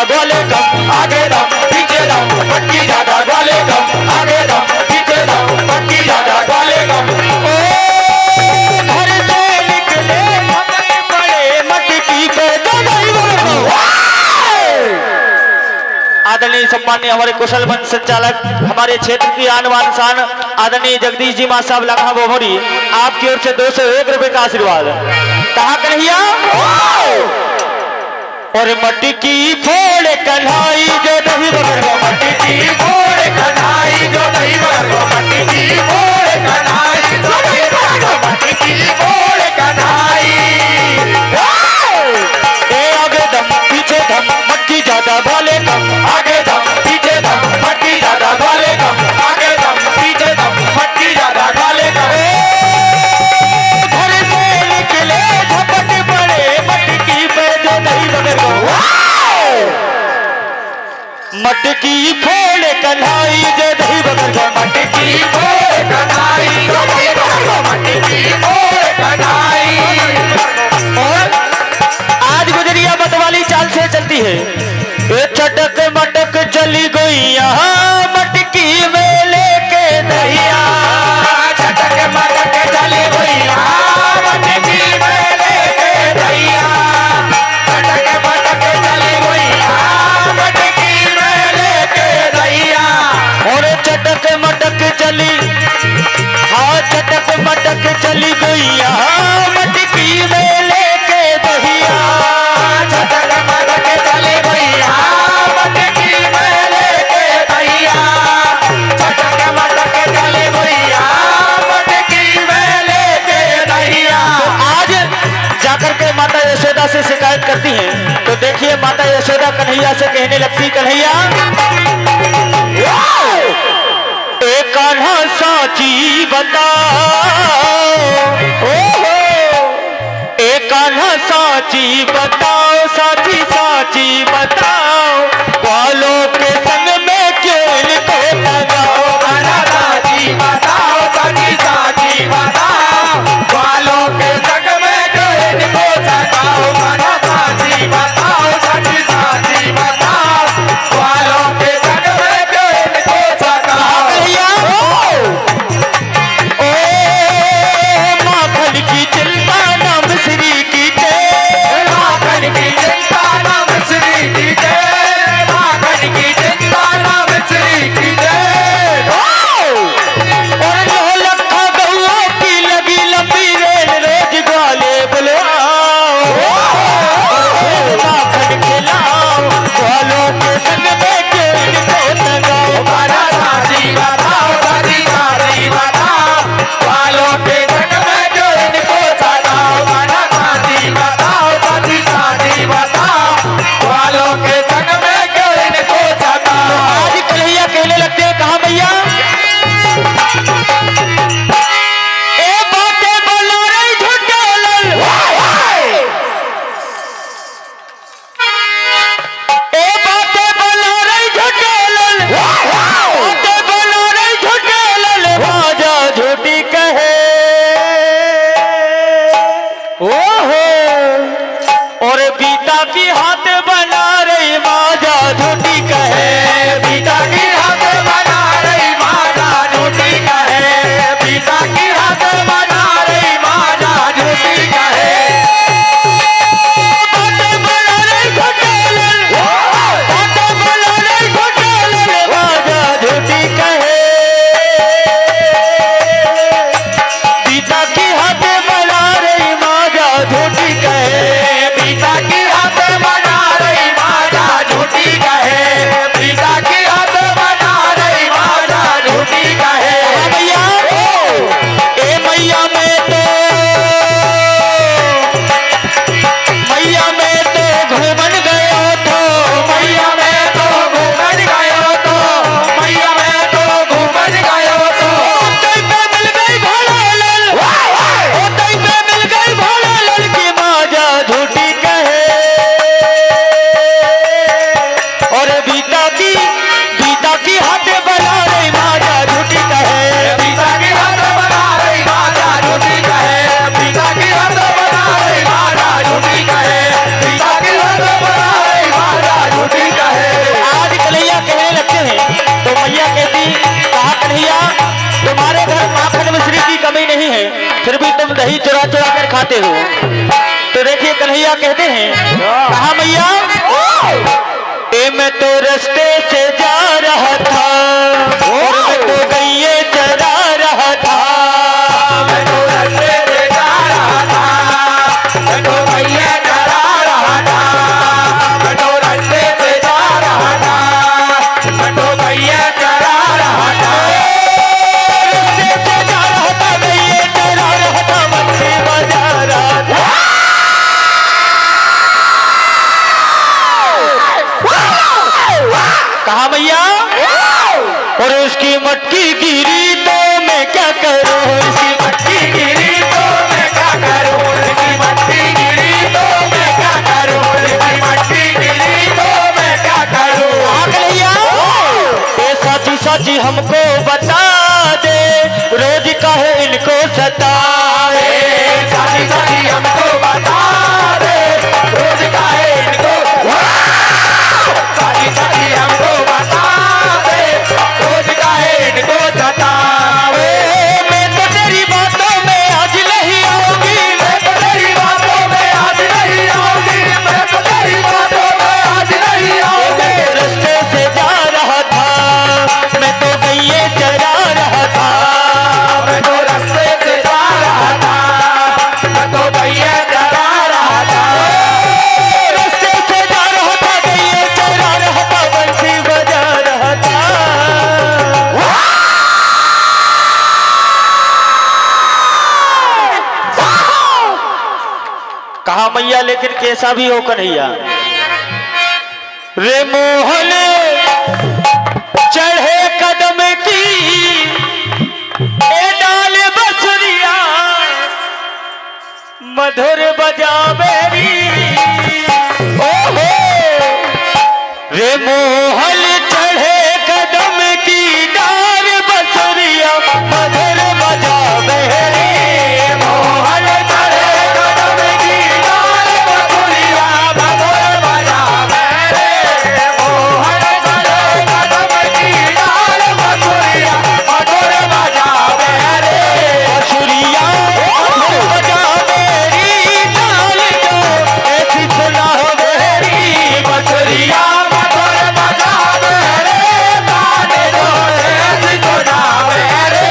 ग्वाले कम आगे दम पीछे दम मटकी ज्यादा ग्वाले कम आगे दम पीछे दम मटकी ज्यादा ग्वाले कम। ओ घर से निकले बड़े मटकी पे आदरणीय सम्मान्य हमारे कुशल बन संचालक हमारे क्षेत्र की आन बान शान आदरणीय जगदीश जी मां साहब लखा बोहरी आपकी ओर से 201 रुपए का आशीर्वाद। कहा कन्हैया और मटकी फोड़ कन्हाई जो नहीं बगल मटकी फोड़ कन्हाई जो नहीं बगल मटकी फोड़ कन्हाई जो नहीं बगल मटकी फोड़ कन्हाई। आगे दम पीछे दम मटकी ज्यादा ग्वाले कम आगे दम पीछे दम मटकी ज्यादा ग्वाले कम आगे दम पीछे दम मटकी ज्यादा ग्वाले कम। घर से निकले झपट पड़े मटकी पे जो नहीं बगल मटकी फोड़ कन्हाई जो नहीं बगल मटकी फोड़ कन्हाई जो नहीं बगल मटकी फोड़ कन्हाई। और आज गुजरिया मतवाली चाल से चलती है ये चटक मटक चली गई यहाँ मटकी में लेके दहिया चटक मटक चली गई यहाँ मटकी में लेके दहिया चटक मटक चली गई यहाँ मटकी में लेके दहिया। और चटक मटक चली हाँ चटक मटक चली गई यहाँ मटकी में लेके दहिया चटक मटक चली गई यहाँ मटकी में लेके दहिया चटक मटक चली गई यहाँ मटकी में लेके दहिया। आज जाकर के माता यशोदा से शिकायत करती हैं तो देखिए माता यशोदा कन्हैया से कहने लगती कन्हैया एक कान्हा साची बताओ एक कान्हा साची बताओ साची साची बताओ ग्वालों के संग में क्यों इनको लगाओ कान्हा साची बताओ साची साची बताओ ग्वालों के संग में क्यों इनको लगाओ कान्हा साची बताओ साची साची बताओ ग्वालों के संग में क्यों इनको लगाओ। ओ माखन की चिंता नाम श्री की माखन की चिंता नाम दही चुरा चुरा कर खाते हो। तो देखिए कन्हैया कहते हैं, कहा मैया ए मैं तो रास्ते से जा रहा था और मैं तो गैये चरा रहा था। मैं तो रास्ते से जा रहा था, मैं तो गैये चरा रहा था। मैं तो रास्ते से जा रहा था, मैं तो गैये चरा रहा था। रास्ते से जा रहा था, गैये चरा रहा था, बंसी बजा रहा था। कहा मैया और उसकी मटकी गिरी तो मैं क्या करूं, उसकी मटकी गिरी तो मैं क्या करूं, उसकी मटकी गिरी तो मैं क्या करूं, उसकी मटकी गिरी तो मैं क्या करूं। भैया ये साची साची हमको बता दे, रोज काहे इनको सताए। साची साची हमको बता दे, रोज काहे इनको साची साची हमको बता दे, रोज काहे इनको सतावे। मैं तो तेरी बातों में आज नहीं आऊंगी, मैं तो तेरी बातों में आज नहीं आऊंगी, मैं तो तेरी बातों में आज नहीं आऊंगी। रास्ते से जा रहा था, मैं तो गैये चरा रहा था। मैं तो रास्ते से जा रहा था, मैं तो गैये चरा रहा था। रास्ते से जा रहा था, गैये चरा रहा था, बंसी बजा रहा था। कहा मैया लेकिन कैसा भी हो कन्हैया, रे मोहन चढ़े कदम की ए डाल बसुरिया, मधुर बजा मेरी। ओहो रे मोहन चढ़े कदम की डाल बसुरिया, मधुर बजा मेरी। मोहन चढ़े कदम की डाल बसुरिया, मधुर बजा मेरे। मोहन चढ़े कदम की डाल बसुरिया, मधुर बजा मेरे। बसुरिया मधुर बजा मेरी, डाल दो ऐसी सुनाओ मेरी। बसुरिया मधुर बजा मेरे, डाल दो ऐसी सुनाओ मेरे।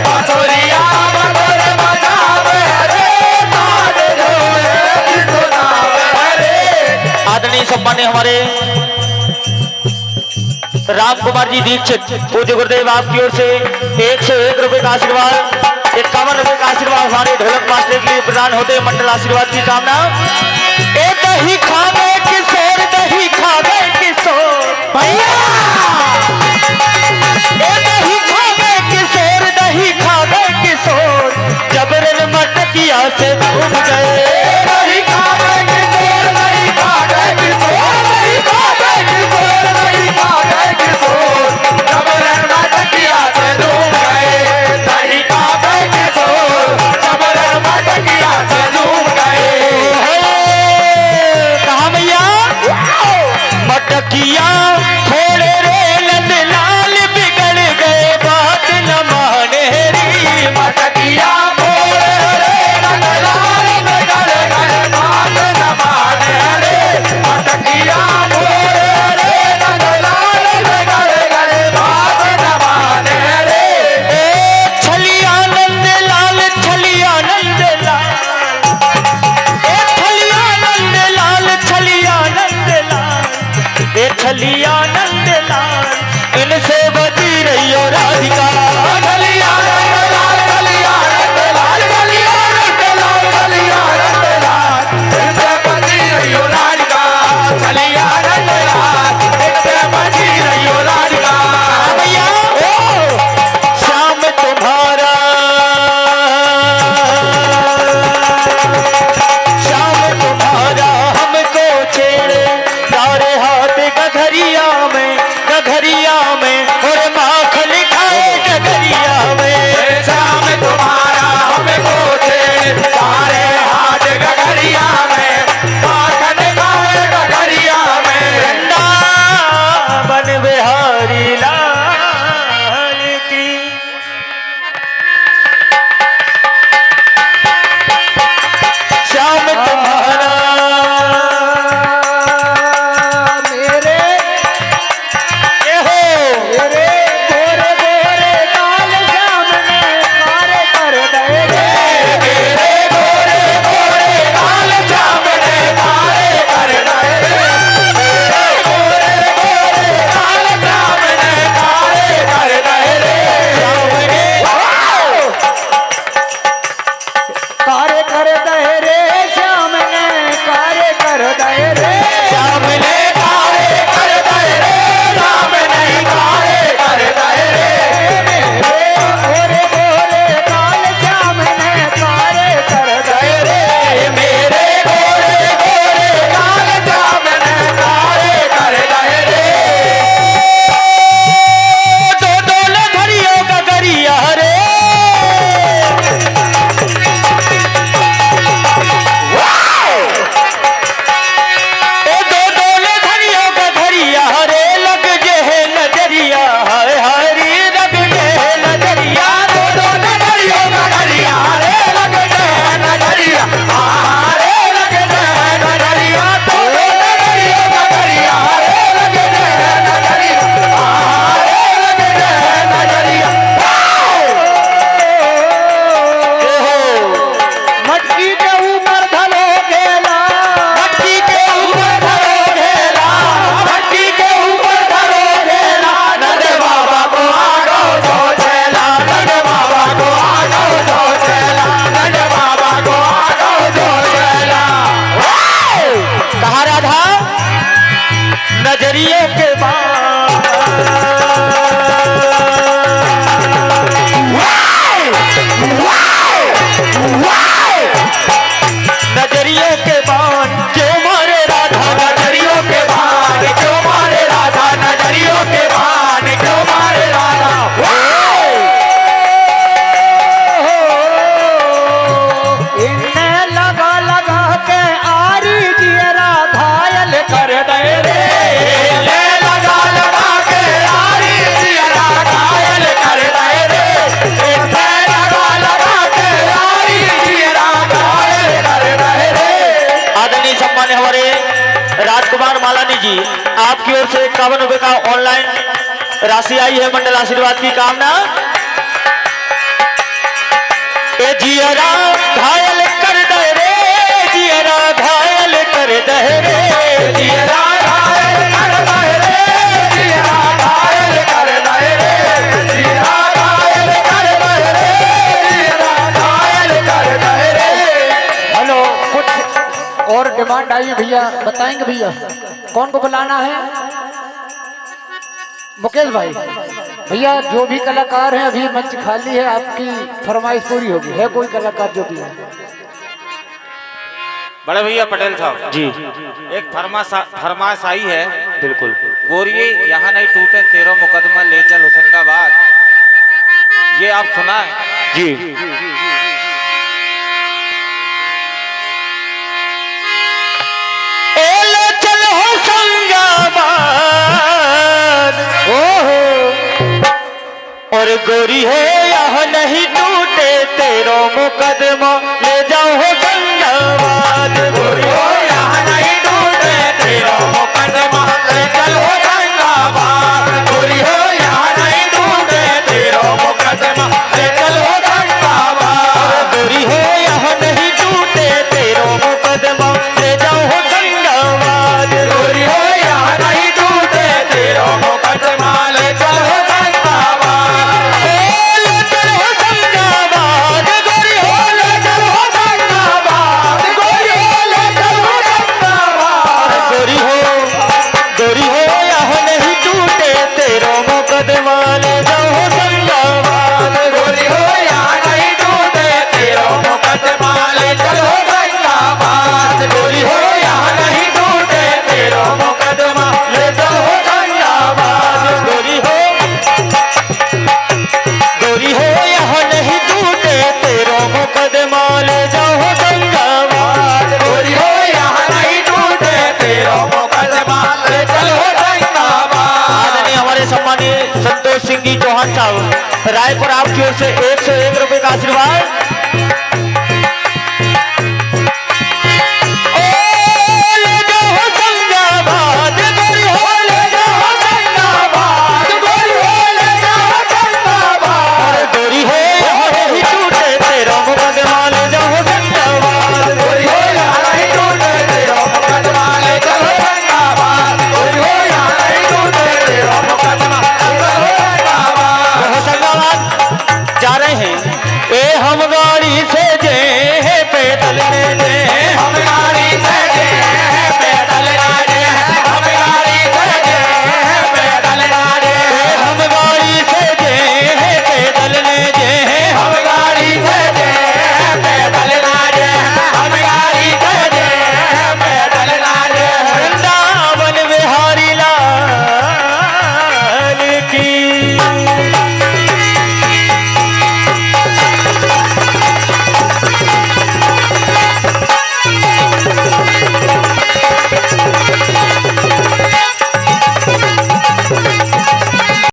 बसुरिया मधुर बजा मेरे, डाल दो ऐसी सुनाओ मेरे। आदरणीय सम्मान्य हमारे राम कुमार जी दीक्षित पूज्य गुरुदेव आपकी ओर से 101 रुपए का आशीर्वाद, 51 रुपए का आशीर्वाद हमारे ढोलक मास्टर के लिए प्रदान होते हैं। मंडल आशीर्वाद की कामना। ए दही खा गए किशोर, दही खा गए किशोर भैया। ए दही खा गए किशोर, दही खा गए किशोर, जबरन मटकिया से डूब गए। दही खा गए किशोर, दही खा गए किशोर, दही खा गए किशोर, दही खा गए किशोर, जबरन मटकिया से डूब गए। दही खा गए किशोर, जबरन मटकिया से डूब गए। कहा भैया मटकिया थोड़े रे नंदलाल, बिगड़ गए बात न माने री। मटकिया थोड़े रे नंदलाल, बिगड़ गए बात न माने रे। मटकिया थोड़े रे नंदलाल, बिगड़ गए बात न माने रे। ए छलिया नंदलाल, छलिया नंदलाल, ए छलिया नंदलाल, छलिया नंदलाल, ए छलिया नंदलाल, इनसे बची रही हो राधिका। छलिया नंदलाल, छलिया नंदलाल, छलिया नंदलाल, छलिया नंदलाल, इनसे बची रही हो राधिका। छलिया नंदलाल, इनसे बची रही हो राधिका। भैया श्याम तुम्हारा, श्याम तुम्हारा हमको छेड़े, तारे हाथ गघरिया में, गघरिया में, और माखन खाए गघरिया में। श्याम तुम्हारा हमको छेड़े, तारे हाथ गघरिया में, माखन खाए गघरिया में। वृंदावन बिहारी लाल की। नजरियों के बाद नजरियों के बाण क्यों मारे राधा, नजरियों के बाण क्यों मारे राधा, नजरियों के बाण क्यों मारे राधा। इन्हें लगा लगा के आरी जियरा घायल कर दे रे, लगा लगा के आरी जियरा घायल कर दे रे, लगा लगा के आरी जियरा घायल कर दे रे। आदरणीय सम्मान्य हमारे राजकुमार मालानी जी, आपकी ओर से 51 रुपए का ऑनलाइन राशि आई है मंडल आशीर्वाद की कामना। ए जियरा घायल कर दे रे, जियरा घायल कर दे रे, जियरा घायल कर दे रे, जियरा घायल कर दे रे, जियरा घायल कर दे रे, जियरा घायल कर दे रे। हेलो, कुछ और डिमांड आई है भैया, बताएंगे भैया कौन को बुलाना है? मुकेश भाई, भैया जो भी कलाकार हैं अभी मंच खाली है, आपकी फरमाइश पूरी होगी। है कोई कलाकार जो भी है? बड़े भैया पटेल साहब जी एक फरमाइश आई है। बिल्कुल। गोरिये यहाँ नहीं टूटे तेरो मुकदमा ले चल होशंगाबाद, ये आप सुनाए। जी ले चल होशंगाबाद, ओहो और गोरी है यहाँ नहीं टूटे तेरो मुकदमा ले जाओ होशंगाबाद, गोरी हो यहाँ नहीं टूटे तेरो मुकदमा ले चल होशंगाबाद, गोरी हो यहाँ नहीं टूटे तेरो मुकदमा ले चल होशंगाबाद, गोरी हो यहाँ नहीं टूटे तेरो मुकदमा ले जाओ होशंगाबाद, गोरी हो यहाँ नहीं टूटे तेरो मुकदमा ले चल होशंगाबाद, ले चल होशंगाबाद, गोरी हो ले चल होशंगाबाद, गोरी हो ले चल होशंगाबाद, गोरी हो यहाँ नहीं टूटे तेरो मुकदमा ले जाओ होशंगाबाद, गोरी हो यहाँ नहीं टूटे तेरो मुकदमा ले चल होशंगाबाद, गोरी हो यहाँ नहीं टूटे तेरो मुकदमा ले चल होशंगाबाद, गोरी हो यहाँ नहीं टूटे तेरो मुकदमा ले जाओ होशंगाबाद, गोरी हो यहाँ नहीं टूटे तेरो मुकदमा ले चल होशंगाबाद। आदरणीय हमारे सम्मानीय संतोष सिंह जी चौहान साहब रायपुर, आपकी ओर से 101 रुपए का आशीर्वाद।